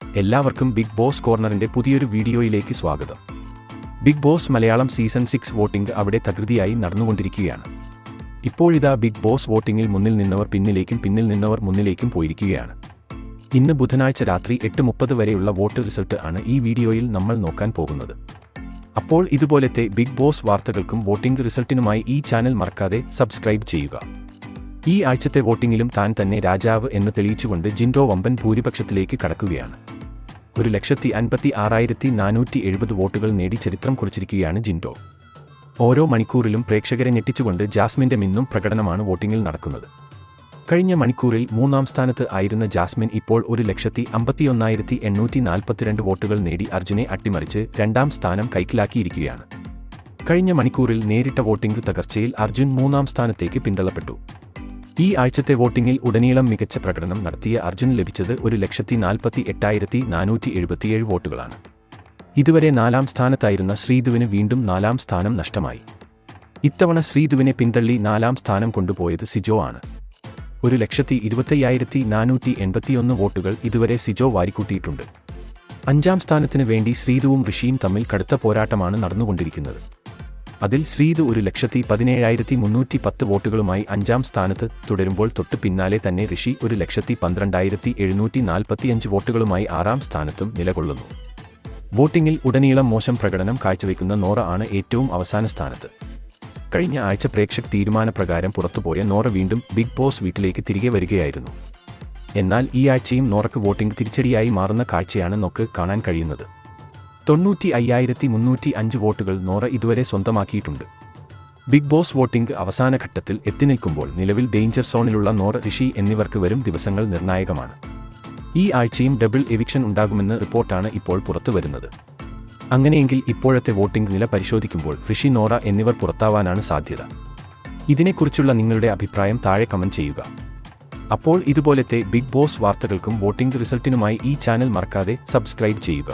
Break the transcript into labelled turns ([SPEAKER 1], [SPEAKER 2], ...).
[SPEAKER 1] എല്ലാവർക്കും big boss കോർണറിന്റെ പുതിയൊരു വീഡിയോയിലേക്ക് സ്വാഗതം. Bigg Boss Malayalam season 6 voting അവിടെ തകൃതിയായി നടന്നുകൊണ്ടിരിക്കുകയാണ്. ഇപ്പോഴിതാ ബിഗ് ബോസ് വോട്ടിംഗിൽ മുന്നിൽ നിന്നവർ പിന്നിലേക്കും പിന്നിൽ നിന്നവർ മുന്നിലേക്കും പോയിരിക്കുകയാണ്. ഇന്ന് ബുധനാഴ്ച രാത്രി 8:30 വരെയുള്ള വോട്ട് റിസൾട്ട് ആണ് ഈ വീഡിയോയിൽ നമ്മൾ നോക്കാൻ പോകുന്നത്. അപ്പോൾ ഇതുപോലത്തെ ബിഗ് ബോസ് വാർത്തകൾക്കും വോട്ടിംഗ് റിസൾട്ടിനുമായി ഈ ചാനൽ മറക്കാതെ സബ്സ്ക്രൈബ് ചെയ്യുക. ഈ ആഴ്ചത്തെ വോട്ടിംഗിലും താൻ തന്നെ രാജാവ് എന്ന് തെളിയിച്ചുകൊണ്ട് ജിൻഡോ വമ്പൻ ഭൂരിപക്ഷത്തിലേക്ക് കടക്കുകയാണ്. 1,56,470 വോട്ടുകൾ നേടി ചരിത്രം കുറിച്ചിരിക്കുകയാണ് ജിൻഡോ. ഓരോ മണിക്കൂറിലും പ്രേക്ഷകരെ ഞെട്ടിച്ചുകൊണ്ട് ജാസ്മിന്റെ മിന്നും പ്രകടനമാണ് വോട്ടിംഗിൽ നടക്കുന്നത്. കഴിഞ്ഞ മണിക്കൂറിൽ 3-ാം സ്ഥാനത്ത് ആയിരുന്ന ജാസ്മിൻ ഇപ്പോൾ 1,51,842 വോട്ടുകൾ നേടി അർജുനെ അട്ടിമറിച്ച് 2-ാം സ്ഥാനം കൈക്കലാക്കിയിരിക്കുകയാണ്. കഴിഞ്ഞ മണിക്കൂറിൽ നേരിട്ട വോട്ടിംഗ് തകർച്ചയിൽ അർജുൻ 3-ാം സ്ഥാനത്തേക്ക് പിന്തള്ളപ്പെട്ടു. ഈ ആഴ്ചത്തെ വോട്ടിംഗിൽ ഉടനീളം മികച്ച പ്രകടനം നടത്തിയ അർജുൻ ലഭിച്ചത് 1,48,477 വോട്ടുകളാണ്. ഇതുവരെ 4-ാം സ്ഥാനത്തായിരുന്ന ശ്രീധുവിന് വീണ്ടും 4-ാം സ്ഥാനം നഷ്ടമായി. ഇത്തവണ ശ്രീധുവിനെ പിന്തള്ളി 4-ാം സ്ഥാനം കൊണ്ടുപോയത് സിജോ ആണ്. 1,25,481 വോട്ടുകൾ ഇതുവരെ സിജോ വാരിക്കൂട്ടിയിട്ടുണ്ട്. 5-ാം സ്ഥാനത്തിന് വേണ്ടി ശ്രീധുവും ഋഷിയും തമ്മിൽ കടുത്ത പോരാട്ടമാണ് നടന്നുകൊണ്ടിരിക്കുന്നത്. അതിൽ ശ്രീധു 1,17,310 വോട്ടുകളുമായി 5-ാം സ്ഥാനത്ത് തുടരുമ്പോൾ തൊട്ടു പിന്നാലെ തന്നെ ഋഷി 1,12,745 വോട്ടുകളുമായി 6-ാം സ്ഥാനത്തും നിലകൊള്ളുന്നു. വോട്ടിംഗിൽ ഉടനീളം മോശം പ്രകടനം കാഴ്ചവെക്കുന്ന നോറ ആണ് ഏറ്റവും അവസാന സ്ഥാനത്ത്. കഴിഞ്ഞ ആഴ്ച പ്രേക്ഷക തീരുമാനപ്രകാരം പുറത്തുപോയ നോറ വീണ്ടും ബിഗ് ബോസ് വീട്ടിലേക്ക് തിരികെ വരികയായിരുന്നു. എന്നാൽ ഈ ആഴ്ചയും നോറയ്ക്ക് വോട്ടിംഗ് തിരിച്ചടിയായി മാറുന്ന കാഴ്ചയാണ് നമുക്ക് കാണാൻ കഴിയുന്നത്. 95,305 വോട്ടുകൾ നോറ ഇതുവരെ സ്വന്തമാക്കിയിട്ടുണ്ട്. ബിഗ് ബോസ് വോട്ടിംഗ് അവസാന ഘട്ടത്തിൽ എത്തിനിൽക്കുമ്പോൾ നിലവിൽ ഡേഞ്ചർ സോണിലുള്ള നോറ, ഋഷി എന്നിവർക്ക് വരും ദിവസങ്ങൾ നിർണായകമാണ്. ഈ ആഴ്ചയും ഡബിൾ എവിക്ഷൻ ഉണ്ടാകുമെന്ന് റിപ്പോർട്ടാണ് ഇപ്പോൾ പുറത്തു വരുന്നത്. അങ്ങനെയെങ്കിൽ ഇപ്പോഴത്തെ വോട്ടിംഗ് നില പരിശോധിക്കുമ്പോൾ ഋഷി, നോറ എന്നിവർ പുറത്താവാനാണ് സാധ്യത. ഇതിനെക്കുറിച്ചുള്ള നിങ്ങളുടെ അഭിപ്രായം താഴെ കമന്റ് ചെയ്യുക. അപ്പോൾ ഇതുപോലത്തെ ബിഗ് ബോസ് വാർത്തകൾക്കും വോട്ടിംഗ് റിസൾട്ടിനുമായി ഈ ചാനൽ മറക്കാതെ സബ്സ്ക്രൈബ് ചെയ്യുക.